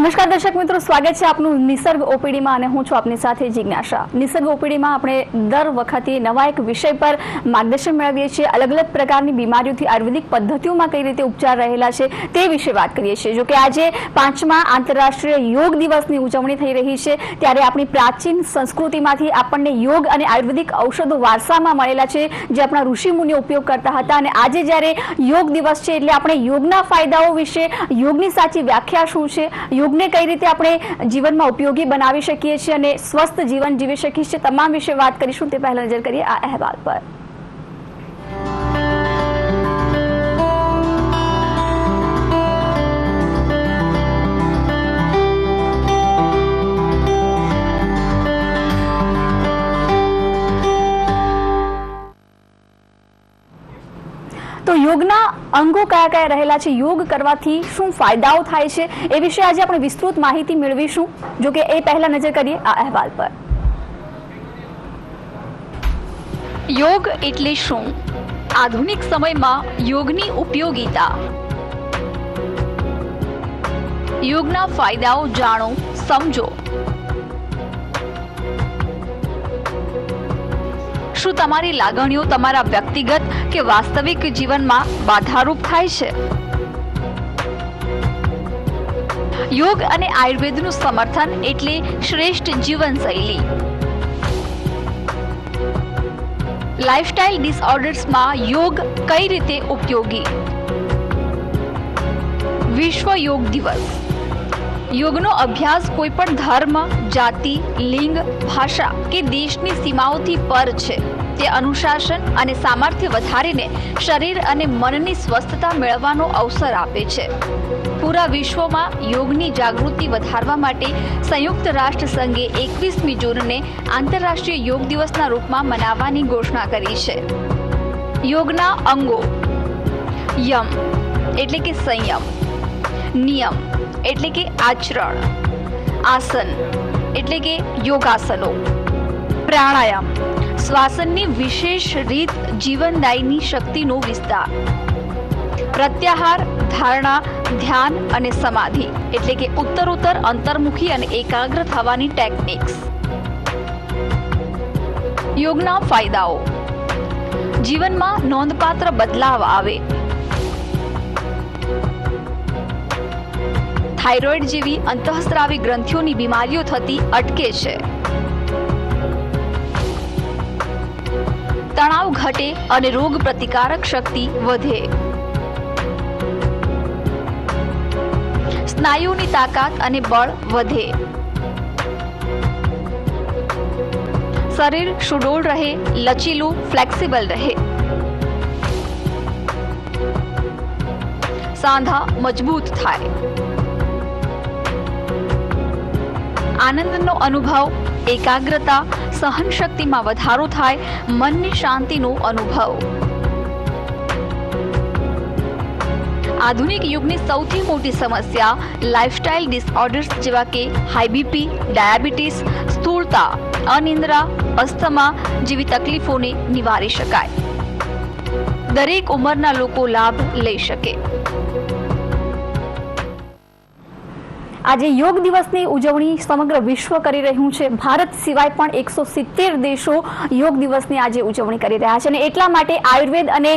નમસ્કાર દર્શક મિત્રો, સ્વાગત છે આપનું નિસર્ગ ઓપીડીમાં અને હું છું આપની સાથે જિજ્ઞાસા। નિસર્ગ ઓપીડીમાં આપણે દર વખતે નવા એક વિષય પર માર્ગદર્શન મેળવીએ છીએ। અલગ અલગ પ્રકારની બીમારીઓથી આયુર્વેદિક પદ્ધતિઓમાં કઈ રીતે ઉપચાર રહેલા છે તે વિશે વાત કરીએ છીએ। જો કે આજે 5મા આંતરરાષ્ટ્રીય યોગ દિવસની ઉજવણી થઈ રહી છે, ત્યારે આપણી પ્રાચીન સંસ્કૃતિમાંથી આપણને યોગ અને આયુર્વેદિક ઔષધો વારસામાં મળેલા છે, જે આપણા ઋષિ મુનિઓ ઉપયોગ કરતા હતા। અને આજે જ્યારે યોગ દિવસ છે, એટલે આપણે યોગના ફાયદાઓ વિશે, યોગની સાચી વ્યાખ્યા શું છે, યોગને કઈ રીતે આપણે જીવનમાં ઉપયોગી બનાવી શકીએ છીએ અને સ્વસ્થ જીવન જીવી શકીએ છીએ, તમામ વિશે વાત કરીશું। તે પહેલા નજર કરીએ આ અહેવાલ પર। તો યોગના અંગો કયા કયા રહેલા છે, યોગ કરવાથી શું ફાયદાઓ થાય છે, એ વિશે આજે આપણે વિસ્તૃત માહિતી મેળવીશું। જો કે એ પહેલા નજર કરીએ આ અહેવાલ પર। યોગ એટલે શું? આધુનિક સમયમાં યોગની ઉપયોગિતા, યોગના ફાયદાઓ જાણો, સમજો। શું તમારી લાગણીઓ તમારા વ્યક્તિગત કે વાસ્તવિક જીવનમાં બાધારૂપ થાય છે? યોગ અને આયુર્વેદનું સમર્થન એટલે શ્રેષ્ઠ જીવનશૈલી। લાઇફસ્ટાઇલ ડિસઓર્ડર્સમાં યોગ કઈ રીતે ઉપયોગી? વિશ્વ યોગ દિવસ। યોગનો અભ્યાસ કોઈ પણ ધર્મ, જાતિ, લિંગ, ભાષા કે દેશની સીમાઓથી પર છે। તે અનુશાસન અને સામર્થ્ય વધારીને શરીર અને મનની સ્વસ્થતા મેળવવાનો અવસર આપે છે। પૂરા વિશ્વમાં યોગની જાગૃતિ વધારવા માટે સંયુક્ત રાષ્ટ્ર સંઘે 21મી જૂનને આંતરરાષ્ટ્રીય યોગ દિવસના રૂપમાં મનાવવાની ઘોષણા કરી છે। યોગના અંગો: યમ એટલે કે સંયમ, નિયમ એટલે કે આચરણ, આસન એટલે કે યોગાસનો, પ્રાણાયામ શ્વાસનની વિશેષ રીત, જીવનદાયીની શક્તિનો વિસ્તાર, પ્રત્યાહાર, ધારણા, ધ્યાન અને સમાધિ એટલે કે ઉત્તરોત્તર અંતર્મુખી અને એકાગ્ર થવાની ટેકનિક્સ। યોગના ફાયદાઓ: જીવનમાં નોંધપાત્ર બદલાવ આવે, થાઇરોઇડ જેવી અંતઃસ્રાવી ગ્રંથિઓની બીમારીઓ થતી અટકે છે, તણાવ ઘટે અને રોગ પ્રતિકારક શક્તિ વધે, સ્નાયુની તાકાત અને બળ વધે, શરીર સુડોળ રહે, લચીલું, ફ્લેક્સિબલ રહે, સાંધા મજબૂત થાય, આનંદનો અનુભવ, એકાગ્રતા, સહનશક્તિમાં વધારો થાય, મનની શાંતિનો અનુભવ। આધુનિક યુગની સૌથી મોટી સમસ્યા લાઇફસ્ટાઇલ ડિસઓર્ડર્સ જેવા કે હાઈ બીપી, ડાયાબિટીસ, સ્થૂળતા, અનિદ્રા, અસ્થમા જેવી તકલીફોને નિવારી શકાય। દરેક ઉંમરના લોકો લાભ લઈ શકે। આજે યોગ દિવસની ઉજવણી સમગ્ર વિશ્વ કરી રહ્યું છે। ભારત સિવાય પણ 170 દેશો યોગ દિવસની આજે ઉજવણી કરી રહ્યા છે, અને એટલા માટે આયુર્વેદ અને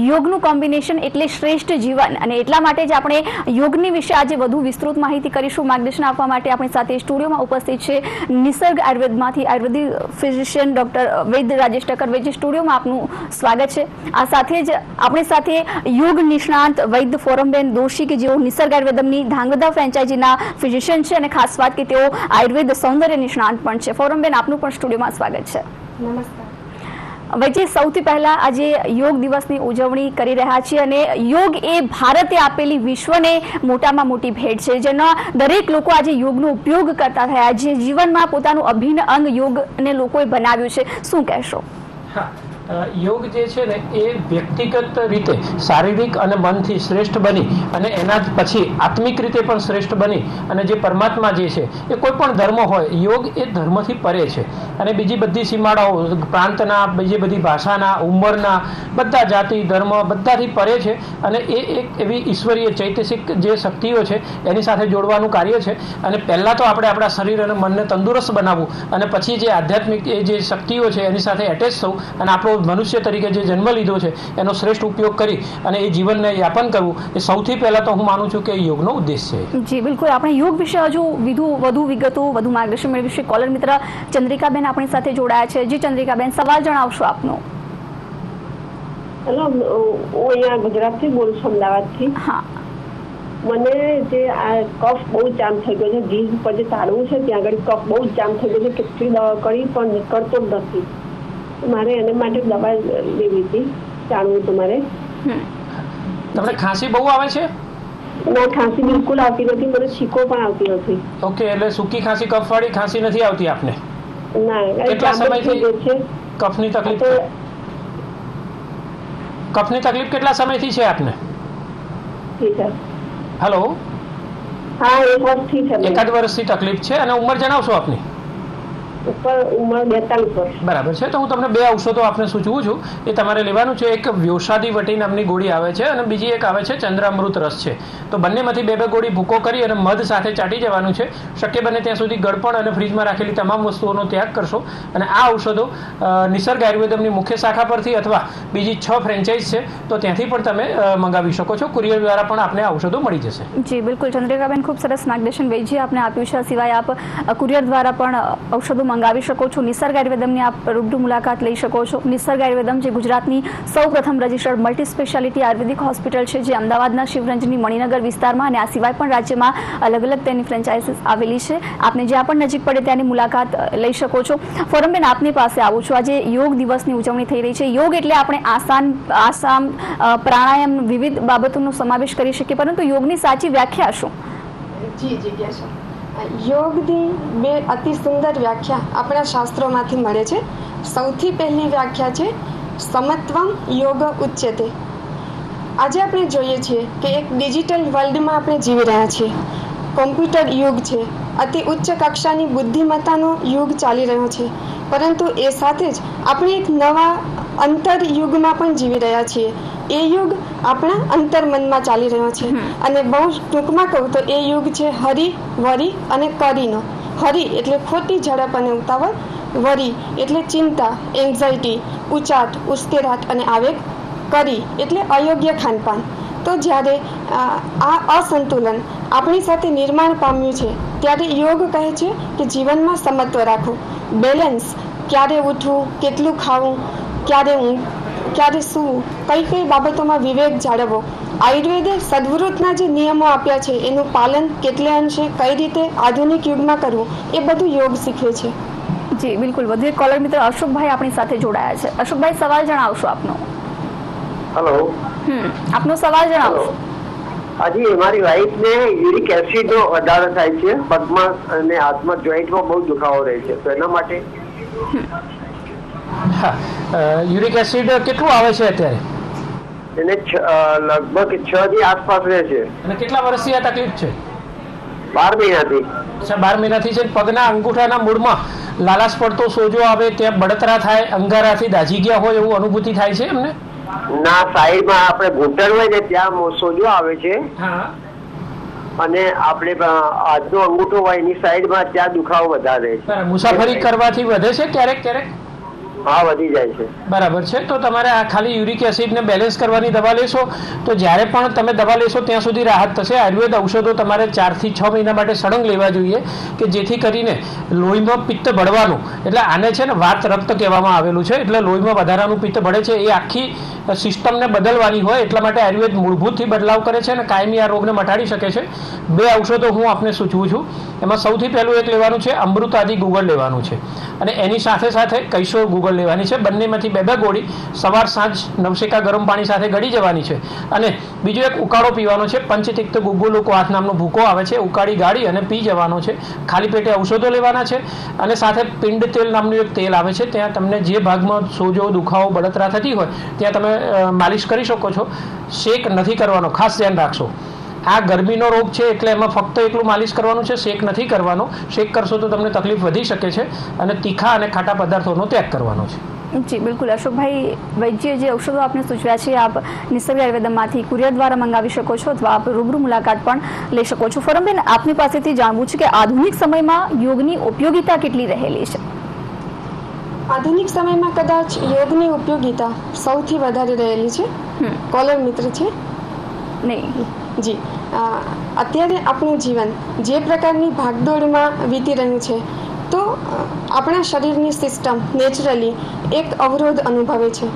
યોગનું કોમ્બિનેશન એટલે શ્રેષ્ઠ જીવન। અને એટલા માટે જ આપણે યોગની વિશે આજે વધુ વિસ્તૃત માહિતી કરીશું। માર્ગદર્શન આપવા માટે આપણી સાથે સ્ટુડિયોમાં ઉપસ્થિત છે નિસર્ગ આયુર્વેદમાંથી આયુર્વેદિક ફિઝિશિયન ડોક્ટર વૈદ્ય રાજેશ ઠક્કર। વૈદ્ય, સ્ટુડિયોમાં આપનું સ્વાગત છે। આ સાથે જ આપણી સાથે યોગ નિષ્ણાંત વૈદ્ય ફોરમબેન દોશી, કે જેઓ નિસર્ગ આયુર્વેદમની ધાંગધ્રા ફ્રેન્ચાઇઝીના ફિઝિશિયન છે, અને ખાસ વાત કે તેઓ આયુર્વેદ સૌંદર્ય નિષ્ણાંત પણ છે। ફોરમબેન, આપનું પણ સ્ટુડિયોમાં સ્વાગત છે। નમસ્કાર વૈદ્ય, સૌથી પહેલા આજે યોગ દિવસની ઉજવણી કરી રહ્યા છીએ, અને યોગ એ ભારતે આપેલી વિશ્વને મોટામાં મોટી ભેટ છે, જેના દરેક લોકો આજે યોગનો ઉપયોગ કરતા થયા, જે જીવનમાં પોતાનું અભિન્ન અંગ યોગને લોકોએ બનાવ્યું છે। શું કહેશો? હા, યોગ જે છે ને એ વ્યક્તિગત રીતે શારીરિક અને મનથી શ્રેષ્ઠ બની અને એના પછી આત્મિક રીતે પણ શ્રેષ્ઠ બની અને જે પરમાત્મા જે છે એ કોઈ પણ ધર્મ હોય, યોગ એ ધર્મથી પરે છે અને બીજી બધી સીમાડાઓ પ્રાંતના, બીજી બધી ભાષાના, ઉંમરના, બધા જાતિ ધર્મ બધાથી પરે છે અને એ એક એવી ઈશ્વરીય ચૈતસિક જે શક્તિઓ છે એની સાથે જોડવાનું કાર્ય છે. અને પહેલાં તો આપણે આપણા શરીર અને મનને તંદુરસ્ત બનાવવું અને પછી જે આધ્યાત્મિક એ જે શક્તિઓ છે એની સાથે એટેચ થવું અને આપણો મનુષ્ય તરીકે જે જન્મ લીધો છે એનો શ્રેષ્ઠ ઉપયોગ કરી અને એ જીવનને યાપન કરવું એ સૌથી પહેલાં તો હું માનું છું કે યોગનો ઉદ્દેશ છે. જી બિલકુલ. આપણે યોગ વિશે હજુ વધુ વિગતો, વધુ માર્ગદર્શન મેળવીશું. કોલર મિત્ર ચંદ્રિકાબેન આપણી સાથે જોડાયા છે. જી ચંદ્રિકાબેન, સવાલ જણાવશો આપનો. હેલો, હું અહીંયા ગુજરાતથી બોલું છું, અમદાવાદથી. હા, મને જે આ કફ બહુ જામ થઈ ગયો છે, જીભ ઉપર જે તાળવું છે ત્યાં આગળ કફ બહુ જામ થઈ ગયો છે. કેટલી દવા કરી પણ નીકળતો જ નથી. મારે એને માટે દવા લેવી હતી, જાણવું હતું મારે. તમને ખાંસી બહુ આવે છે? ના, ખાંસી બિલકુલ આવતી નથી. મને છીકો પણ આવતી નથી. ઓકે, એટલે સૂકી ખાંસી, કફવાળી ખાંસી નથી આવતી આપને? ના. કેટલા સમયથી કફની તકલીફ? કફની તકલીફ કેટલા સમયથી છે આપને? ઠીક છે. હેલો. હા, 1 વર્ષથી છે. 1 વર્ષથી તકલીફ છે. અને ઉંમર જણાવશો આપની? ઉપર ઉંમર 42 વર્ષ. બરાબર છે. તો હું તમને 2 ઔષધો આપને સૂચવું છું, એ તમારે લેવાનું છે. એક વ્યોષાદી વટી નામની ગોળી આવે છે અને બીજી એક આવે છે ચંદ્રામૃત રસ છે. તો બંનેમાંથી 2 ગોળી ભૂકો કરી અને મધ સાથે ચાટી જવાનું છે. શક્ય બને ત્યાં સુધી ગળપણ અને ફ્રીજમાં રાખેલી તમામ વસ્તુઓનો ત્યાગ કરશો. અને આ ઔષધો નિસર્ગ આયુર્વેદમની મુખ્ય શાખા પરથી અથવા બીજી 6 ફ્રેન્ચાઇઝ છે તો ત્યાંથી પણ તમે મંગાવી શકો છો. કુરિયર દ્વારા પણ આપને ઔષધો મળી જશે. જી બિલકુલ. ચંદ્રિકાબેન, ખૂબ સરસ માર્ગદર્શન વૈજી આપને આપ્યું છે. સિવાય આપ કુરિયર દ્વારા પણ ઔષધો મંગાવી શકો છો. નિસર્ગ આયુર્વેદમની આપ રૂબરૂ મુલાકાત લઈ શકો છો. નિસર્ગ આયુર્વેદમ જે ગુજરાતની સૌપ્રથમ રજિસ્ટર્ડ મલ્ટી સ્પેશિયાલિટી આયુર્વેદિક હોસ્પિટલ છે, જે અમદાવાદના શિવરંજની મણિનગર વિસ્તારમાં અને આ સિવાય પણ રાજ્યમાં અલગ અલગ તેની ફ્રેન્ચાઇઝીસ આવેલી છે. આપને જ્યાં પણ નજીક પડે ત્યાંની મુલાકાત લઈ શકો છો. ફોરમબેન, આપની પાસે આવું છું. આજે યોગ દિવસની ઉજવણી થઈ રહી છે. યોગ એટલે આપણે આસાન, પ્રાણાયામ, વિવિધ બાબતોનો સમાવેશ કરી શકીએ, પરંતુ યોગની સાચી વ્યાખ્યા શું? જી જિજ્ઞાસા, યોગની 2 અતિ સુંદર વ્યાખ્યા આપણા શાસ્ત્રોમાંથી મળે છે. સૌથી પહેલી વ્યાખ્યા છે સમત્વમ યોગ ઉચ્યતે. આજે આપણે જોઈએ છીએ કે એક ડિજિટલ વર્લ્ડમાં આપણે જીવી રહ્યા છીએ. કોમ્પ્યુટર યુગ છે, અતિ ઉચ્ચ કક્ષાની બુદ્ધિમત્તાનો યુગ ચાલી રહ્યો છે, પરંતુ એ સાથે જ આપણે એક નવા અંતર યુગમાં પણ જીવી રહ્યા છીએ. એ યુગ આપણા અંતર્મનમાં ચાલી રહ્યો છે અને બહુ ટૂંકમાં કહું તો એ યુગ છે હરિ, વરિ અને કરીનો. હરિ એટલે ખોટી ઝડપ અને ઉતાવળ, વરિ એટલે ચિંતા, એન્ઝાઇટી, ઉચાટ, ઉશ્કેરાટ અને આવેગ, કરી એટલે અયોગ્ય ખાનપાન. તો જ્યારે આ અસંતુલન આપણી સાથે નિર્માણ પામ્યું છે ત્યારે યોગ કહે છે કે જીવનમાં સમત્વ રાખવું, બેલેન્સ. ક્યારે ઉઠવું, કેટલું ખાવું, ક્યારે સૂવું, કઈ બાબતોમાં વિવેક જાળવવો. આયુર્વેદે સદવૃત્તના જે નિયમો આપ્યા છે એનું પાલન કેટલે અંશે કઈ રીતે આધુનિક યુગમાં કરવું, એ બધું યોગ શીખવે છે. જી બિલકુલ. વધુ એક કોલર મિત્ર અશોકભાઈ આપણી સાથે જોડાયા છે. અશોકભાઈ, સવાલ જણાવશો આપનો. હેલો. આપનો સવાલ જણાવશો. હાજી, મારી વાઈફને યુરિક એસિડનો વધારો થાય છે, પગમાં અને હાથમાં જોઈન્ટમાં બહુ દુખાવો રહે છે, તો એના માટે. હા, યુરિક એસિડ કેટલું આવે છે અત્યારે? એને લગભગ 6 ની આસપાસ રહે છે. અને કેટલા વર્ષથી આ તકલીફ છે? 12 મહિનાથી. અચ્છા, 12 મહિનાથી છે. પગના અંગૂઠાના મૂળમાં લાલાશ પડતો સોજો આવે, ત્યાં બળતરા થાય, અંગારાથી દાઝી ગયા હોય એવું અનુભૂતિ થાય છે એમને? ના, સાઈડમાં આપણે ઘૂંટણ હોય ને ત્યાં સોજો આવે છે. હા. અને આપણે હાથનો અંગૂઠો હોય એની સાઈડમાં ત્યાં દુખાવો વધારે છે. મુસાફરી કરવાથી વધે છે ક્યારેક ક્યારેક? હા, વધી જાય છે. બરાબર છે. તો તમારે આ ખાલી યુરિક એસિડને બેલેન્સ કરવાની દવા લેશો તો જ્યારે પણ તમે દવા લેશો ત્યાં સુધી રાહત થશે. આયુર્વેદ ઔષધો તમારે 4 થી 6 મહિના માટે સળંગ લેવા જોઈએ કે જેથી કરીને લોહીમાં પિત્ત બળવાનું, એટલે આને છે ને વાત રક્ત કહેવામાં આવેલું છે, એટલે લોહીમાં વધારાનું પિત્ત બળે છે, એ આખી સિસ્ટમને બદલવાની હોય એટલા માટે આયુર્વેદ મૂળભૂતથી બદલાવ કરે છે અને કાયમી આ રોગને મટાડી શકે છે. 2 ઔષધો હું આપને સૂચવું છું. એમાં સૌથી પહેલું એક લેવાનું છે અમૃતાદિ ગુગળ લેવાનું છે અને એની સાથે સાથે કૈશોર ગુગળ ટેબલ લેવાની છે. બંનેમાંથી 2 ગોળી સવાર સાંજ નવશેકા ગરમ પાણી સાથે ગળી જવાની છે. અને બીજો એક ઉકાળો પીવાનો છે. પંચતિક્ત ગુગ્ગુલુ કવાથ નામનો ભૂકો આવે છે, ઉકાળી ગાળી અને પી જવાનો છે. ખાલી પેટે ઔષધો લેવાના છે. અને સાથે પિંડ તેલ નામનું એક તેલ આવે છે, ત્યાં તમને જે ભાગમાં સોજો, દુખાવો, બળતરા થતી હોય ત્યાં તમે માલિશ કરી શકો છો. શેક નથી કરવાનો, ખાસ ધ્યાન રાખશો. આ ગરમીનો રોગ છે એટલે એમાં ફક્ત એકલું માલિશ કરવાનું છે, શેક નથી કરવાનો. શેક કરશો તો તમને તકલીફ વધી શકે છે. અને તીખા અને ખાટા પદાર્થોનો ત્યાગ કરવાનો છે. જી બિલકુલ. અશોકભાઈ, વૈદ્ય જે ઔષધો આપને સૂચવ્યા છે આપ નિસર્ગ આયુર્વેદમાંથી કુરિયર દ્વારા મંગાવી શકો છો અથવા આપ રૂબરૂ મુલાકાત પણ લઈ શકો છો. ફોરમબેન, આપની પાસેથી જાણવું છે કે આધુનિક સમયમાં યોગની ઉપયોગિતા કેટલી રહેલી છે? આધુનિક સમયમાં કદાચ યોગની ઉપયોગિતા સૌથી વધારે રહેલી છે. કોલર મિત્ર છે. નહીં જી, અત્યારે આપણું જીવન જે પ્રકારની ભાગદોડમાં વીતી રહ્યું છે તો આપણા શરીરની સિસ્ટમ નેચરલી એક અવરોધ અનુભવે છે.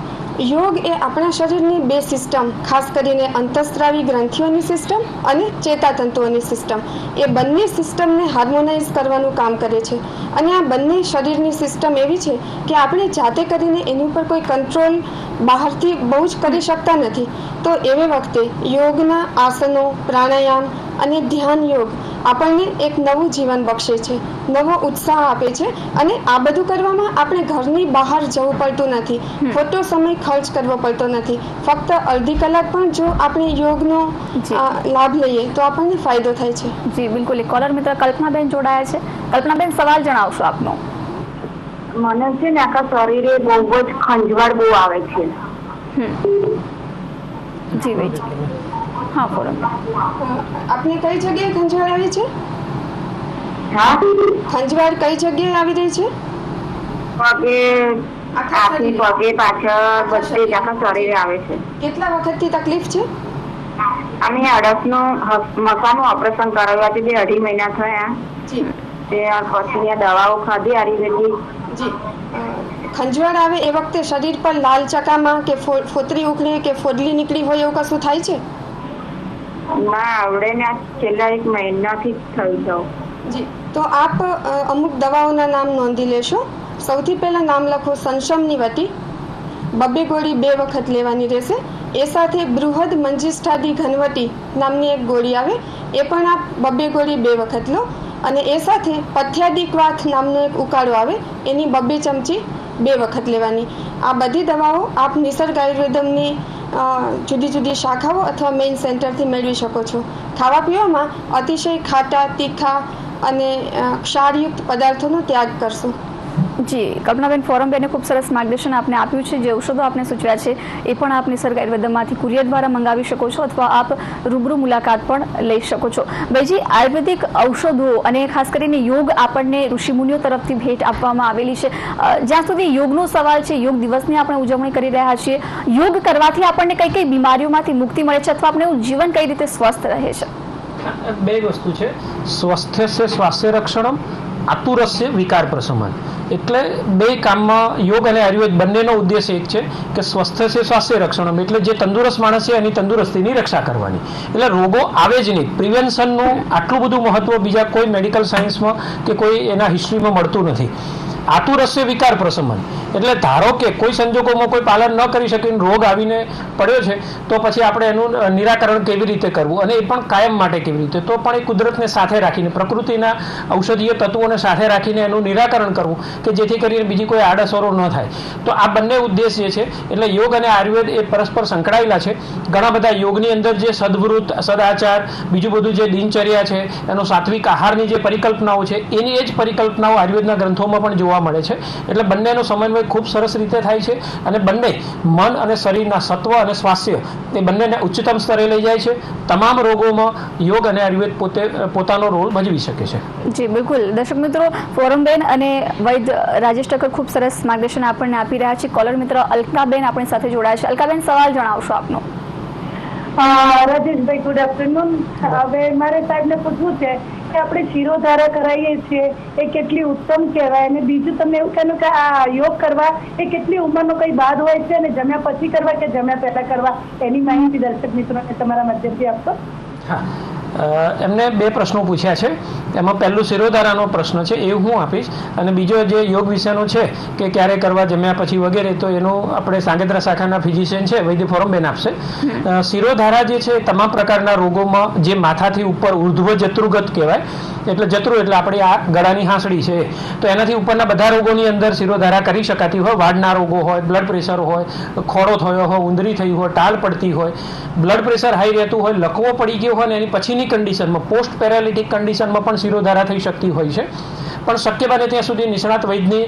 યોગ એ આપણા શરીરની 2 સિસ્ટમ, ખાસ કરીને અંતઃસ્ત્રાવી ગ્રંથિઓની સિસ્ટમ અને ચેતાતંતુઓની સિસ્ટમ, એ બંને સિસ્ટમને હાર્મોનાઇઝ કરવાનું કામ કરે છે. અને આ બંને શરીરની સિસ્ટમ એવી છે કે આપણે જાતે કરીને એની ઉપર કોઈ કંટ્રોલ બહારથી બહુ જ કરી શકતા નથી. તો એવે વખતે યોગના આસનો, પ્રાણાયામ અને ધ્યાન યોગ આપણને એક નવું જીવન બક્ષે છે, નવો ઉત્સાહ આપે છે. અને આ બધું કરવામાં આપણે ઘરની બહાર જવું પડતું નથી, ખોટો સમય ખર્ચ કરવો પડતો નથી. ફક્ત અડધી કલાક પણ જો આપણે યોગનો લાભ લઈએ તો આપણને ફાયદો થાય છે. જી બિલકુલ. એક કોલર મિત્ર કલ્પનાબેન જોડાયા છે. કલ્પનાબેન, સવાલ જણાવશો આપનો? મને છે ને આખા શરીરે બહુ જ ખંજવાળ બહુ આવે છે. જી વૈદ્ય. હા ફોરમ. આપને કઈ જગ્યાએ ખંજવાળ આવે છે? હા, ખંજવાળ કઈ જગ્યાએ આવી રહી છે? પગે, આખી પગે, પાછળ, બધે જ આખા શરીરે આવે છે. કેટલા વખતથી તકલીફ છે? અમે અડસનું મસાનું ઓપરેશન કરાવ્યા છે, 2.5 મહિના થયા. જી. તે પછી દવાઓ ખાધી આયુર્વેદિક. જી. ખંજવાળ આવે એ વખતે શરીર પર લાલ ચકામાં કે ફોતરી ઉખડી કે ફોડલી નીકળી હોય એવું કશું થાય છે? ના, આવડે ને છેલ્લા 1 મહિનાથી થયું છે. જી. તો આપ અમુક દવાઓના નામ નોંધી લેશો. સૌથી પહેલાં નામ લખો સંશમની વટી. 2 ગોળી 2 વખત લેવાની રહેશે. એ સાથે બૃહદ મંજિષ્ઠાદી ઘનવટી નામની એક ગોળી આવે, એ પણ આપ 2 ગોળી 2 વખત લો. અને એ સાથે પથ્યાદી ક્વાથ નામનો એક ઉકાળો આવે, એની 2 ચમચી 2 વખત લેવાની. આ બધી દવાઓ આપ નિસર્ગ આયુર્વેદમની જુદી જુદી શાખાઓ અથવા મેઇન સેન્ટરથી મેળવી શકો છો. ખાવા પીવામાં અતિશય ખાટા, તીખા અને ક્ષારયુક્ત પદાર્થોનો ત્યાગ કરશો. જી કલ્પનાબેન, ફોરમબેને ખૂબ સરસ માર્ગદર્શન આપને આપ્યું છે. જે ઔષધો આપને સૂચવ્યા છે એ પણ આપ નિસર્ગ આયુર્વેદમાંથી કુરિયર દ્વારા મંગાવી શકો છો અથવા આપ રૂબરૂ મુલાકાત પણ લઈ શકો છો. ભાઈજી, આયુર્વેદિક ઔષધો અને ખાસ કરીને યોગ આપણને ઋષિમુનિઓ તરફથી ભેટ આપવામાં આવેલી છે. જ્યાં સુધી યોગનો સવાલ છે, યોગ દિવસની આપણે ઉજવણી કરી રહ્યા છીએ, યોગ કરવાથી આપણને કઈ કઈ બીમારીઓમાંથી મુક્તિ મળે છે અથવા આપણું જીવન કઈ રીતે સ્વસ્થ રહે છે? 2 વસ્તુ છે. સ્વસ્થ્ય સ્વાસ્થ્ય રક્ષણમ, આતુરસ્ય વિકાર પ્રશમન. એટલે 2 કામમાં યોગ અને આયુર્વેદ બંનેનો ઉદ્દેશ એક છે કે સ્વસ્થ્ય છે સ્વાસ્થ્ય રક્ષણમ, એટલે જે તંદુરસ્ત માણસ છે એની તંદુરસ્તીની રક્ષા કરવાની. એટલે રોગો આવે જ નહીં. પ્રિવેન્શનનું આટલું બધું મહત્વ બીજા કોઈ મેડિકલ સાયન્સમાં કે કોઈ એના હિસ્ટ્રીમાં મળતું નથી. આતુરસ્ય વિકાર પ્રશમન એટલે ધારો કે કોઈ સંજોગોમાં કોઈ પાલન ન કરી શકે, રોગ આવીને પડ્યો છે, તો પછી આપણે એનું નિરાકરણ કેવી રીતે કરવું અને એ પણ કાયમ માટે કેવી રીતે, તો પણ એ કુદરતને સાથે રાખીને, પ્રકૃતિના ઔષધીય તત્વોને સાથે રાખીને એનું નિરાકરણ કરવું કે જેથી કરીને બીજી કોઈ આડઅસરો ન થાય. તો આ બંને ઉદ્દેશ જે છે, એટલે યોગ અને આયુર્વેદ એ પરસ્પર સંકળાયેલા છે. ઘણા બધા યોગની અંદર જે સદવૃત્ત, સદાચાર, બીજું બધું જે દિનચર્યા છે, એનો સાત્વિક આહારની જે પરિકલ્પનાઓ છે, એની એ જ પરિકલ્પનાઓ આયુર્વેદના ગ્રંથોમાં પણ જોવા મળે છે. એટલે બંનેનો સમન્વય ખૂબ સરસ રીતે થાય છે અને બંને મન અને શરીરના સત્વ અને સ્વાસ્થ્ય એ બંનેને ઉચ્ચતમ સ્તરે લઈ જાય છે. તમામ રોગોમાં યોગ અને આયુર્વેદ પોતાનો રોલ ભજવી શકે છે. જી બિલકુલ. દર્શક મિત્રો, ફોરમબેન અને વૈદ્ય રાજેશ ઠક્કર ખૂબ સરસ માર્ગદર્શન આપણને આપી રહ્યા છે. કોલર મિત્ર અલકાબેન આપણી સાથે જોડાયા છે. અલકાબેન, સવાલ જણાવશો આપનો? Rajeshbhai, good afternoon. હવે મારે સાહેબને પૂછવું છે કે આપણે શિરોધારા કરાવીએ છીએ એ કેટલી ઉત્તમ કહેવાય, અને બીજું તમને એવું કહેવું કે આ યોગ કરવા એ કેટલી ઉંમરનો કઈ બાદ હોય છે અને જમ્યા પછી કરવા કે જમ્યા પહેલા કરવા, એની માહિતી દર્શક મિત્રોને તમારા માધ્યમથી આપશો? હા, એમને 2 પ્રશ્નો પૂછ્યા છે. એમાં પહેલું શિરોધારાનો પ્રશ્ન છે એ હું આપીશ, અને બીજો જે યોગ વિશેનો છે કે ક્યારે કરવા, જમ્યા પછી વગેરે, તો એનું આપણે સાંગેત્રા શાખાના ફિઝિશિયન છે વૈદ્ય ફોરમબેન આપશે. શિરોધારા જે છે તમામ પ્રકારના રોગોમાં, જે માથાથી ઉપર ઉર્ધ્વ જત્રુગત કહેવાય, એટલે જત્રુ એટલે આપણી આ ગળાની હાંસડી છે, તો એનાથી ઉપરના બધા રોગોની અંદર શિરોધારા કરી શકાતી હોય. વાળના રોગો હોય, બ્લડ પ્રેશર હોય, ખોડો થયો હોય, ઊંધરી થઈ હોય, ટાળ પડતી હોય, બ્લડ પ્રેશર હાઈ રહેતું હોય, લકવો પડી ગયો હોય, ને એની પછીની કન્ડિશનમાં, પોસ્ટ પેરાલિટિક કન્ડિશનમાં પણ શિરોધારા થઈ શકતી હોય છે. પણ શક્ય બને ત્યાં સુધી નિષ્ણાત વૈદ્યની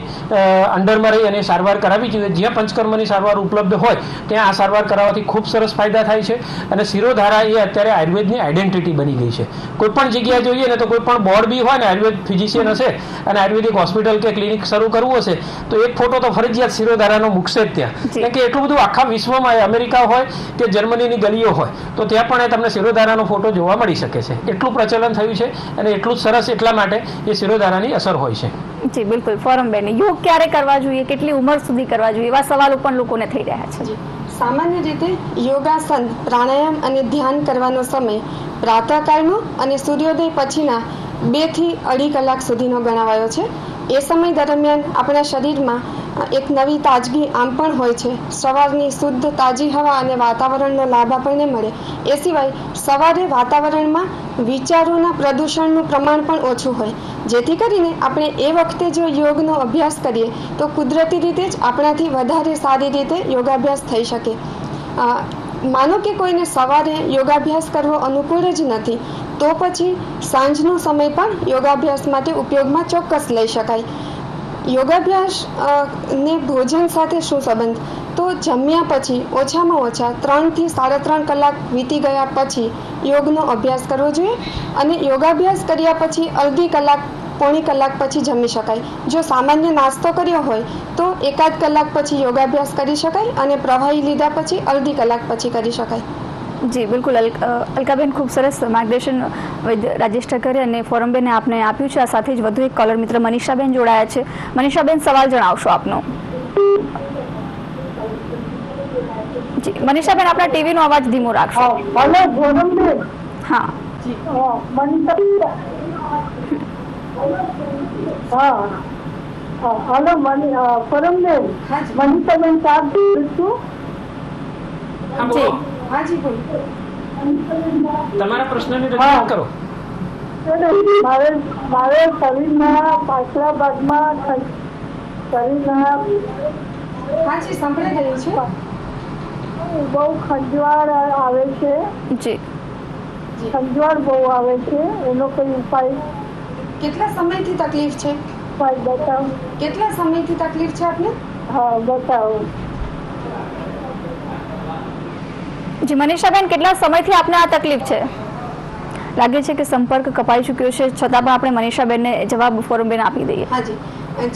અંડરમાં રહી અને સારવાર કરાવવી જોઈએ. જ્યાં પંચકર્મની સારવાર ઉપલબ્ધ હોય ત્યાં આ સારવાર કરાવવાથી ખૂબ સરસ ફાયદા થાય છે. અને શિરોધારા એ અત્યારે આયુર્વેદની આઈડેન્ટિટી બની ગઈ છે. કોઈ પણ જગ્યાએ જોઈએ ને તો કોઈ પણ બોર્ડ બી હોય ને, આયુર્વેદ ફિઝિશિયન હશે અને આયુર્વેદિક હોસ્પિટલ કે ક્લિનિક શરૂ કરવું હશે તો એક ફોટો તો ફરજિયાત શિરોધારાનો મૂકશે જ ત્યાં. કેમ કે એટલું બધું આખા વિશ્વમાં, અમેરિકા હોય કે જર્મનીની ગલીઓ હોય તો ત્યાં પણ તમને શિરોધારાનો ફોટો જોવા મળી શકે છે. એટલું પ્રચલન થયું છે અને એટલું જ સરસ એટલા માટે એ શિરોધારાની અસર હોય છે. જી બિલકુલ. ફોરમબેન, યોગ ક્યારે કરવા જોઈએ, કેટલી ઉંમર સુધી કરવા જોઈએ, એવા સવાલો પણ લોકોને થઈ રહ્યા છે. સામાન્ય રીતે યોગાસન, પ્રાણાયામ અને ધ્યાન કરવાનો સમય પ્રાતઃકાળનો અને સૂર્યોદય પછીના 2 થી 2.5 કલાક સુધીનો ગણાવાયો છે. એ સમય દરમિયાન આપણા શરીરમાં એક નવી તાજગી આમ પણ હોય છે. સવારની શુદ્ધ તાજી હવા અને વાતાવરણનો લાભ આપણને મળે. એ સિવાય સવારે વાતાવરણમાં વિચારોના પ્રદૂષણનું પ્રમાણ પણ ઓછું હોય, જેથી કરીને આપણે એ વખતે જો યોગનો અભ્યાસ કરીએ તો કુદરતી રીતે જ આપણાથી વધારે સારી રીતે યોગાભ્યાસ થઈ શકે. માનો કે કોઈને સવારે યોગાભ્યાસ કરવો અનુકૂળ જ નથી, તો પછી સાંજનો સમય પણ યોગાભ્યાસ માટે ઉપયોગમાં ચોક્કસ લઈ શકાય. યોગાભ્યાસ ને ભોજન સાથે શું સંબંધ? તો જમ્યા પછી ઓછામાં ઓછા 3 થી 3.5 કલાક વીતી ગયા પછી યોગનો અભ્યાસ કરવો જોઈએ. અને યોગાભ્યાસ કર્યા પછી અડધી કલાક, પોણી કલાક પછી જમી શકાય. જો સામાન્ય નાસ્તો કર્યો હોય તો 1.5 કલાક પછી યોગાભ્યાસ કરી શકાય અને પ્રવાહી લીધા પછી અડધી કલાક પછી કરી શકાય. જી બિલકુલ. અલકાબેન, ખૂબ સરસ માર્ગદર્શન રાજેશ ઠક્કરે અને ફોરમબેને આપને આપ્યું છે. આ સાથે જ વધુ એક કોલર મિત્ર મનીષાબેન જોડાયા છે. મનીષાબેન, સવાલ જણાવશો આપનો? જી મનીષાબેન, આપણા ટીવીનો અવાજ ધીમો રાખશો. હલો ફોરમબેન. હા મનીષા. હા હલો ફોરમબેન, મનીષાબેન સાહેબ છું. જી હાજી બોલો. તમારા પ્રશ્નની રજૂઆત કરો. મારે શરીરના પાછલા ભાગમાં શરીરના હાજી સંભળાઈ ગયું છે. બહુ ખંજવાળ આવે છે. જી ખંજવાળ બહુ આવે છે. એનો કોઈ ઉપાય? કેટલા સમયથી તકલીફ છે? બતાવો. કેટલા સમયથી તકલીફ છે આપને? હા બતાવો. જી મનીષાબેન, કેટલા સમયથી આપને આ તકલીફ છે? લાગે છે કે સંપર્ક કપાઈ ચૂક્યો છે, છતાં પણ આપણે મનીષાબેનને જવાબ ફોરમબેન આપી દઈએ. હાજી,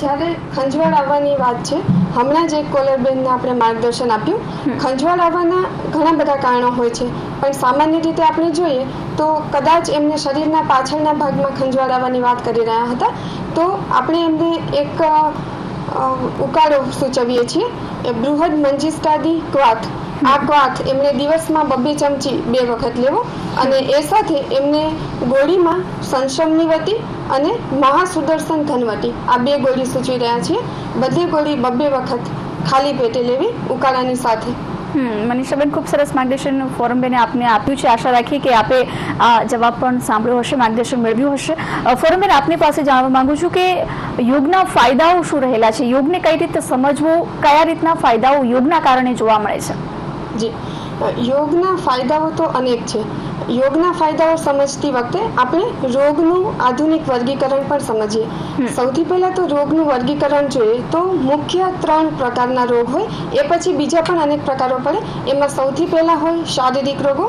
જ્યારે ખંજવાળ આવવાની વાત છે, હમણાં જ એક કોલરબેનને આપણે માર્ગદર્શન આપ્યું. ખંજવાળ આવવાના ઘણા બધા કારણો હોય છે, પણ સામાન્ય રીતે આપણે જોઈએ તો કદાચ એમને શરીરના પાછળના ભાગમાં ખંજવાળ આવવાની વાત કરી રહ્યા હતા, તો આપણે એમને એક ઉકાળો સૂચવીએ છીએ, એ બૃહદ મંજીષ્ટાદી ક્વાથ. આ ક્વાથ એમને દિવસમાં 2 ચમચી 2 વખત લેવો અને એ સાથે એમને ગોળીમાં સંશમનીવતી અને મહાસુદર્શન ઘનવટી આ 2 ગોળી સૂચવી રહ્યા છીએ. બધી ગોળી 2 વખત ખાલી પેટે લેવી ઉકાળાની સાથે. મનીષાબેન, ખૂબ સરસ માર્ગદર્શન ફોરમબેને આપને આપ્યું છે. આશા રાખીએ કે આપે આ જવાબ પણ સાંભળ્યો હશે, માર્ગદર્શન મેળવ્યું હશે. ફોરમબેન, આપની પાસે જાણવા માંગુ છું કે યોગના ફાયદાઓ શું રહેલા છે? યોગને કઈ રીતે સમજવું, કયા રીતના ફાયદાઓ યોગના કારણે જોવા મળે છે? જી, યોગના ફાયદાઓ તો અનેક છે. યોગના ફાયદાઓ સમજતી વખતે આપણે રોગનું આધુનિક વર્ગીકરણ પણ સમજીએ. સૌથી પહેલા તો રોગનું વર્ગીકરણ જોઈએ તો મુખ્ય 3 પ્રકારના રોગ હોય, એ પછી બીજા પણ અનેક પ્રકારો પડે. એમાં સૌથી પહેલા હોય શારીરિક રોગો,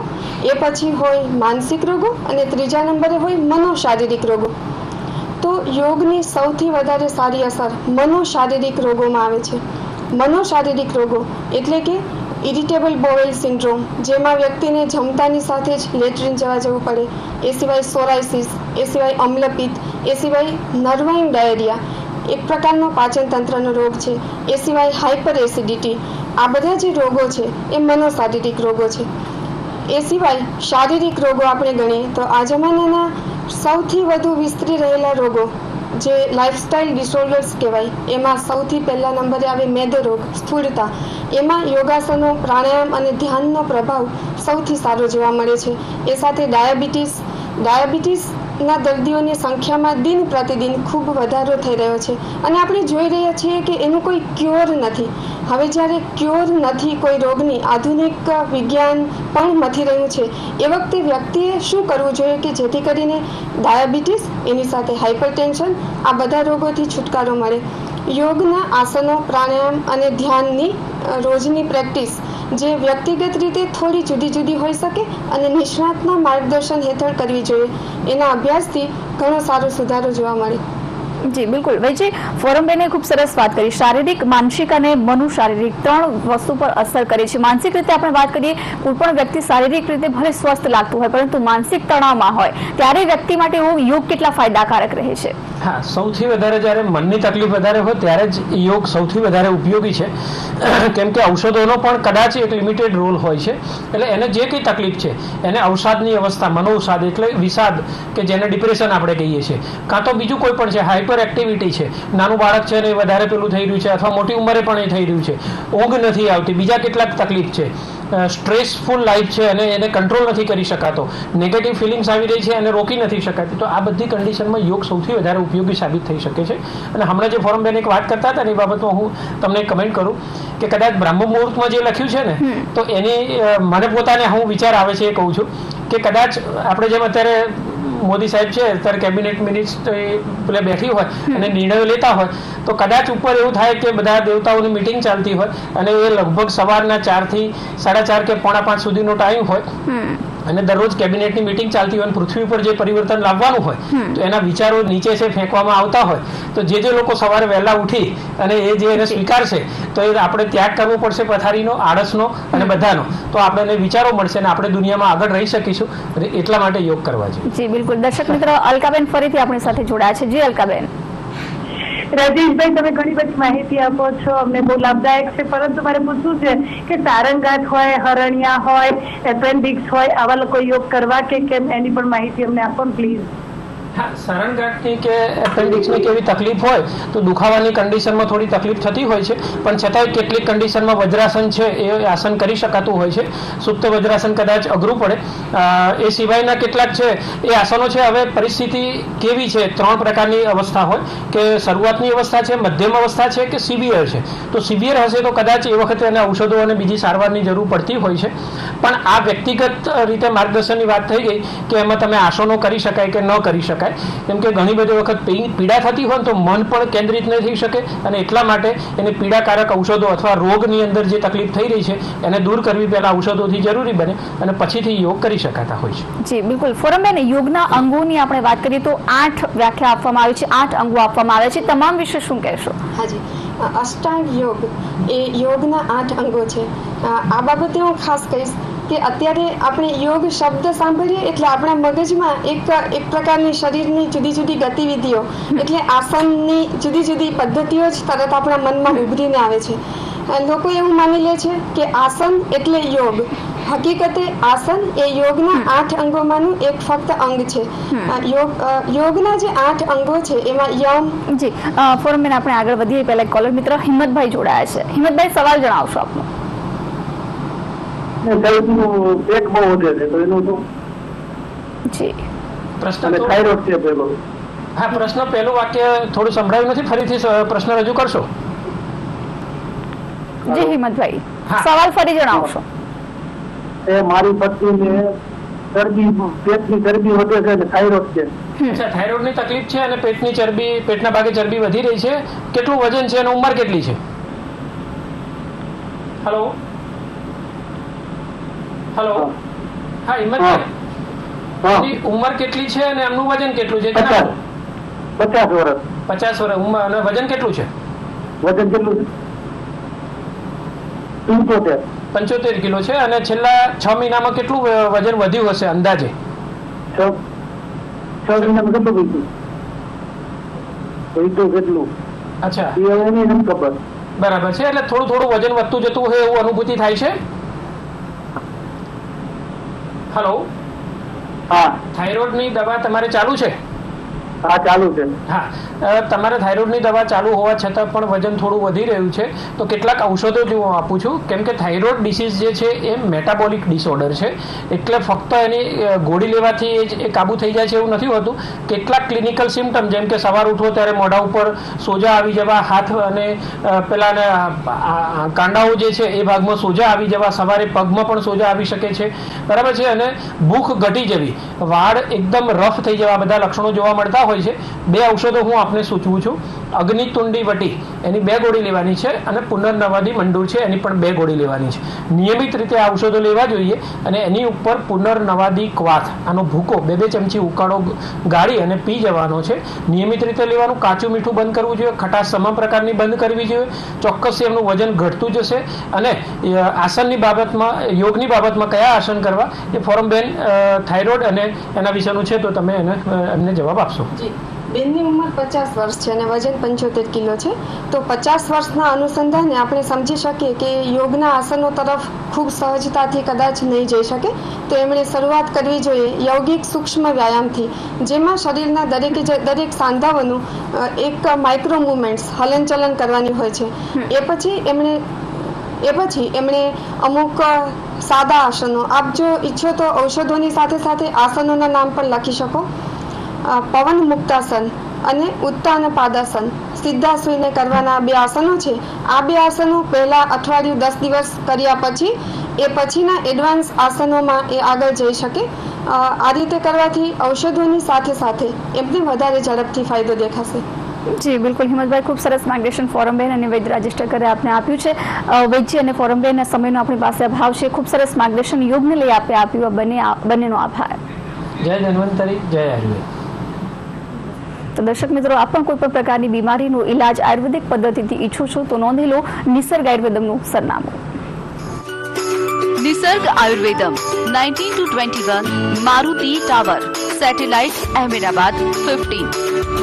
એ પછી હોય માનસિક રોગો અને ત્રીજા નંબરે હોય મનોશારીરિક રોગો. તો યોગની સૌથી વધારે સારી અસર મનોશારીરિક રોગોમાં આવે છે. મનોશારીરિક રોગો એટલે કે ઇરિટેબલ બોવેલ સિન્ડ્રોમ, જેમાં વ્યક્તિને જમતાની સાથે જ લેટ્રિન જવા જવું પડે, એ સિવાય સોરાયસિસ, એ સિવાય અમ્લપિત્ત, એ સિવાય નર્વાઇન ડાયરિયા, એક પ્રકારનો પાચન તંત્રનો રોગ છે, એ સિવાય હાઇપર એસિડિટી. આ બધા જે રોગો છે એ મનોશારીરિક રોગો છે. એ સિવાય શારીરિક રોગો આપણે ગણીએ તો આ જમાનાના સૌથી વધુ વિસ્તરી રહેલા રોગો જે લાઇફસ્ટાઇલ ડિસઓર્ડર્સ કહેવાય, એમાં સૌથી પહેલા નંબરે આવે મેદરોગ, સ્થૂળતા. એમાં યોગાસનો, પ્રાણાયામ અને ધ્યાનનો પ્રભાવ સૌથી સારો જોવા મળે છે. એ સાથે ડાયાબિટીસના દર્દીઓની સંખ્યામાં દિન પ્રતિદિન ખૂબ વધારો થઈ રહ્યો છે અને આપણે જોઈ રહ્યા છીએ કે એનું કોઈ ક્યોર નથી. હવે જ્યારે ક્યોર નથી કોઈ રોગની, આધુનિક વિજ્ઞાન પણ મથી રહ્યું છે, એ વખતે વ્યક્તિએ શું કરવું જોઈએ કે જેથી કરીને ડાયાબિટીસ, એની સાથે હાઇપરટેન્શન, આ બધા રોગોથી છુટકારો મળે. યોગના આસનો, પ્રાણાયામ અને ધ્યાનની રોજની પ્રેક્ટિસ જે વ્યક્તિગત રીતે થોડી જુદી જુદી હોઈ શકે અને નિષ્ણાતના માર્ગદર્શન હેઠળ કરવી જોઈએ. એના અભ્યાસથી ઘણો સારો સુધારો જોવા મળે. જી બિલકુલ ભાઈજી, ફોરમબેને ખૂબ સરસ વાત કરી. શારીરિક, માનસિક અને મનોશારીરિક 3 વસ્તુ પર અસર કરે છે. માનસિક રીતે આપણે વાત કરીએ, કોઈ પણ વ્યક્તિ શારીરિક રીતે ભલે સ્વસ્થ લાગતું હોય પરંતુ માનસિક તણાવમાં હોય ત્યારે વ્યક્તિ માટે યોગ કેટલા ફાયદાકારક રહે છે? હા, સૌથી વધારે જ્યારે મનની તકલીફ વધારે હોય ત્યારે જ યોગ સૌથી વધારે ઉપયોગી છે. કેમ કે ઔષધોનો પણ કદાચ એક લિમિટેડ રોલ હોય છે. એટલે એને જે કંઈ તકલીફ છે એને અવસાદની અવસ્થા, મનોવસાદ એટલે વિષાદ, કે જેને ડિપ્રેશન આપણે કહીએ છીએ, કાં તો બીજું કોઈ પણ છે, હાઇપર એક્ટિવિટી છે, નાનું બાળક છે ને વધારે પેલું થઈ રહ્યું છે, અથવા મોટી ઉંમરે પણ એ થઈ રહ્યું છે, ઊંઘ નથી આવતી, બીજા કેટલાક તકલીફ છે, સ્ટ્રેસફુલ લાઈફ છે અને એને કંટ્રોલ નથી કરી શકાતો, નેગેટિવ ફિલિંગ્સ આવી રહી છે અને રોકી નથી શકાતી, તો આ બધી કન્ડિશનમાં યોગ સૌથી વધારે ઉપયોગી સાબિત થઈ શકે છે. અને હમણાં જે ફોરમબેન એક વાત કરતા હતા ને એ બાબતમાં હું તમને કમેન્ટ કરું કે કદાચ બ્રહ્મ મુહૂર્તમાં જે લખ્યું છે ને, તો એની મને પોતાને હું વિચાર આવે છે એ કહું છું કે કદાચ આપણે જેમ અત્યારે મોદી સાહેબ છે અત્યારે કેબિનેટ મિનિસ્ટર બેઠી હોય અને નિર્ણયો લેતા હોય, તો કદાચ ઉપર એવું થાય કે બધા દેવતાઓની મિટિંગ ચાલતી હોય અને એ લગભગ સવારના 4 થી 4:30 કે 4:45 સુધીનો ટાઈમ હોય અને દરરોજ કેબિનેટની મિટિંગ ચાલતી હોય અને પૃથ્વી પર જે પરિવર્તન લાવવાનું હોય તો એના વિચારો નીચે છે ફેંકવામાં આવતા હોય, તો જે લોકો સવારે વહેલા ઉઠી અને એ જે એને સ્વીકારશે તો એ આપણે ત્યાગ કરવો પડશે પથારીનો, આળસનો અને બધાનો, તો આપણને વિચારો મળશે અને આપણે દુનિયામાં આગળ રહી શકીશું. એટલા માટે યોગ કરવા જોઈએ. જી બિલકુલ. દર્શક મિત્રો, અલકાબેન ફરીથી આપણી સાથે જોડાયા છે. જી અલકાબેન. રાજેશભાઈ, તમે ઘણી બધી માહિતી આપો છો, અમને બહુ લાભદાયક છે, પરંતુ મારે પૂછવું છે કે સારંગાંઠ હોય, હરણિયા હોય, એપેન્ડિક્સ હોય, આવા લોકો યોગ કરવા કે કેમ, એની પણ માહિતી અમને આપો પ્લીઝ. હા, સારંગાંઠની કે એપેન્ડિક્સની કેવી તકલીફ હોય તો દુખાવાની કન્ડિશનમાં થોડી તકલીફ થતી હોય છે, પણ છતાંય કેટલીક કન્ડિશનમાં વજ્રાસન છે એ આસન કરી શકાતું હોય છે. સુપ્ત વજ્રાસન કદાચ અઘરું પડે. એ સિવાયના કેટલાક છે એ આસનો છે. હવે પરિસ્થિતિ કેવી છે, 3 પ્રકારની અવસ્થા હોય કે શરૂઆતની અવસ્થા છે, મધ્યમ અવસ્થા છે કે સિવિયર છે. તો સિવિયર હશે તો કદાચ એ વખતે એને ઔષધો અને બીજી સારવારની જરૂર પડતી હોય છે. પણ આ વ્યક્તિગત રીતે માર્ગદર્શનની વાત થઈ ગઈ કે એમાં તમે આસનો કરી શકાય કે ન કરી શકાય, કેમ કે ઘણી બધી વખત પીડા થતી હોય તો મન પણ કેન્દ્રિત નહીં થઈ શકે અને એટલા માટે એને પીડાકારક ઔષધો અથવા રોગની અંદર જે તકલીફ થઈ રહી છે એને દૂર કરવી પહેલા ઔષધોથી જરૂરી બને અને પછીથી યોગ કરી શકાતા હોય છે. જી બિલકુલ. ફોરમબેન, યોગના અંગોની આપણે વાત કરીએ તો 8 વ્યાખ્યા આપવામાં આવી છે, 8 અંગો આપવામાં આવે છે. તમામ વિશે શું કહેશો? હાજી, અષ્ટાંગ યોગ એ યોગના 8 અંગો છે. આ બાબતે હું ખાસ કહીશ કે અત્યારે આપણે યોગ શબ્દ સાંભળીએ એટલે આપણા મગજમાં એક પ્રકારની શરીરની જુદી જુદી ગતિવિધિઓ એટલે આસનની જુદી જુદી પદ્ધતિઓ જ તરત આપણા મનમાં ઉભરીને આવે છે. લોકો એવું માની લે છે કે આસન એટલે યોગ. હકીકતે આસન એ યોગના 8 અંગોમાંનું એક ફક્ત અંગ છે. યોગના જે 8 અંગો છે એમાં યમ. જી ફોરમબેન, આપણે આગળ વધીએ પહેલા કોલર મિત્ર હિંમતભાઈ જોડાયા છે. હિંમતભાઈ, સવાલ જણાવશો આપનો? પેટ બહુ વધે છે તો એનું શું? જી પ્રશ્ન થાઇરોઇડ છે પેલો. હા, પ્રશ્ન પહેલું વાક્ય થોડું સંભળાયું નથી, ફરીથી પ્રશ્ન રજૂ કરશો? જી હિંમતભાઈ, સવાલ ફરી જણાવશો? એ મારી પત્નીને ચરબી, પેટની ચરબી વધે છે અને થાઇરોઇડ છે. અચ્છા, થાઇરોઇડની તકલીફ છે અને પેટની ચરબી, પેટના ભાગે ચરબી વધી રહી છે. કેટલું વજન છે અને ઉંમર કેટલી છે? Hello hello. હા હિંમતભાઈ, ઉંમર કેટલી છે અને એમનું વજન કેટલું છે? 50 વર્ષ. 50 વર્ષ ઉંમર અને વજન કેટલું છે? વજન કેટલું છે? 75 કિલો છે. અને છેલ્લા 6 મહિનામાં કેટલું વજન વધ્યું હશે અંદાજે? 6 મહિનામાં કેટલું વધ્યું? કેટલું? અચ્છા, ખબર. બરાબર છે. એટલે થોડું થોડું વજન વધતું જતું હોય એવું અનુભૂતિ થાય છે. હેલો, હા થાઇરોઇડની દવા તમારે ચાલુ છે? હા ચાલુ છે. હા, તમારે થાઇરોઇડની દવા ચાલુ હોવા છતાં પણ વજન થોડું વધી રહ્યું છે, તો કેટલાક ઔષધો જો હું આપું છું, કેમ કે થાઇરોઇડ ડિસીઝ જે છે એ મેટાબોલિક ડિસઓર્ડર છે, એટલે ફક્ત એની ગોળી લેવાથી એ કાબુ થઈ જાય છે એવું નથી હોતું. કેટલાક ક્લિનિકલ સિમ્ટમ, જેમ કે સવાર ઉઠો ત્યારે મોઢા ઉપર સોજા આવી જવા, હાથ અને પેલા કાંડાઓ જે છે એ ભાગમાં સોજા આવી જવા, સવારે પગમાં પણ સોજા આવી શકે છે, બરાબર છે, અને ભૂખ ઘટી જવી, વાળ એકદમ રફ થઈ જવા, બધા લક્ષણો જોવા મળતા હોય છે. 2 ઔષધો હું આપને સૂચવું છું. અગ્નિતુંડી વટી એની 2 ગોળી લેવાની છે, અને પુનર્નવાદી મંડૂર છે એની પણ 2 ગોળી લેવાની છે. નિયમિત રીતે આ ઔષધો લેવા જોઈએ, અને એની ઉપર પુનર્નવાદી ક્વાથ, આનો ભૂકો 2 ચમચી ઉકાળો ગાળી અને પી જવાનો છે. નિયમિત રીતે લેવાનું. કાચું મીઠું બંધ કરવું જોઈએ, ખટાશ તમામ પ્રકારની બંધ કરવી જોઈએ. ચોક્કસ એમનું વજન ઘટતું જશે. અને આસનની બાબતમાં, યોગની બાબતમાં કયા આસન કરવા એ ફોરમબેન થાઇરોઇડ અને એના વિશેનું છે, તો તમે એમને જવાબ આપશો. જી, બેનની ઉંમર 50 વર્ષ છે અને વજન 75 કિલો છે. તો 50 વર્ષના અનુસંધાને આપણે સમજી શકીએ કે યોગના આસનો તરફ ખૂબ સહજતાથી કદાચ નહીં જઈ શકે, તો એમણે શરૂઆત કરવી જોઈએ યૌગિક સૂક્ષ્મ વ્યાયામથી, જેમાં શરીરના દરેક સાંધાઓનું એક માઇક્રો મુવમેન્ટ્સ, હલનચલન કરવાની હોય છે. એ પછી એમણે અમુક સાદા આસનો, આપ જો ઈચ્છો તો ઔષધોની સાથે સાથે આસનોના નામ પણ લખી શકો. પવન મુક્તાસન અને ઉત્તાન પાદાસન, સીધા સૂઈને કરવાના 2 આસનો છે. આ 2 આસનો પહેલા અઠવાડિયું 10 દિવસ કર્યા પછી એ પછીના એડવાન્સ આસનોમાં એ આગળ જઈ શકે. આ રીતે કરવાથી ઔષધોની સાથે સાથે એમને વધારે ઝડપથી ફાયદો દેખાશે. જી બિલકુલ હિંમતભાઈ, ખૂબ સરસ માર્ગદર્શન ફોરમબેન અને વૈદ્ય રાજેશ ઠક્કરે આપને આપ્યું છે. વૈદ્ય અને ફોરમબેન, સમયનો આપણી પાસે અભાવ છે, ખૂબ સરસ માર્ગદર્શન યોગને લઈ આપે આપ્યું. બંનેનો આભાર. જય ધન્વંતરી, જય આયુર્વેદ. તો દર્શક મિત્રો, આપ પણ કોઈ પણ પ્રકારની બીમારીનો ઇલાજ આયુર્વેદિક પદ્ધતિથી ઈચ્છો છો તો નોંધી લો નિસર્ગ આયુર્વેદમનું સરનામું. નિસર્ગ આયુર્વેદમ 19-21 Maruti tower, satellite Ahmedabad 15,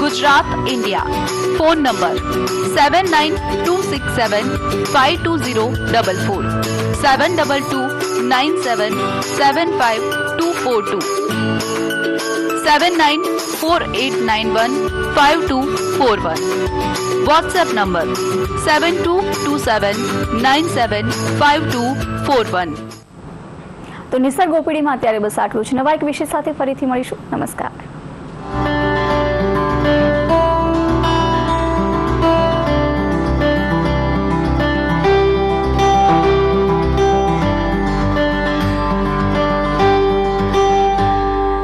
Gujarat, India. Phone number 7926752044, 7229775242, 7948915241. WhatsApp number 7227975241. તો નિસર્ગ ઓપીડીમાં અત્યારે બસ આટલું જ. નવા એક વિષય સાથે ફરીથી મળીશું. નમસ્કાર.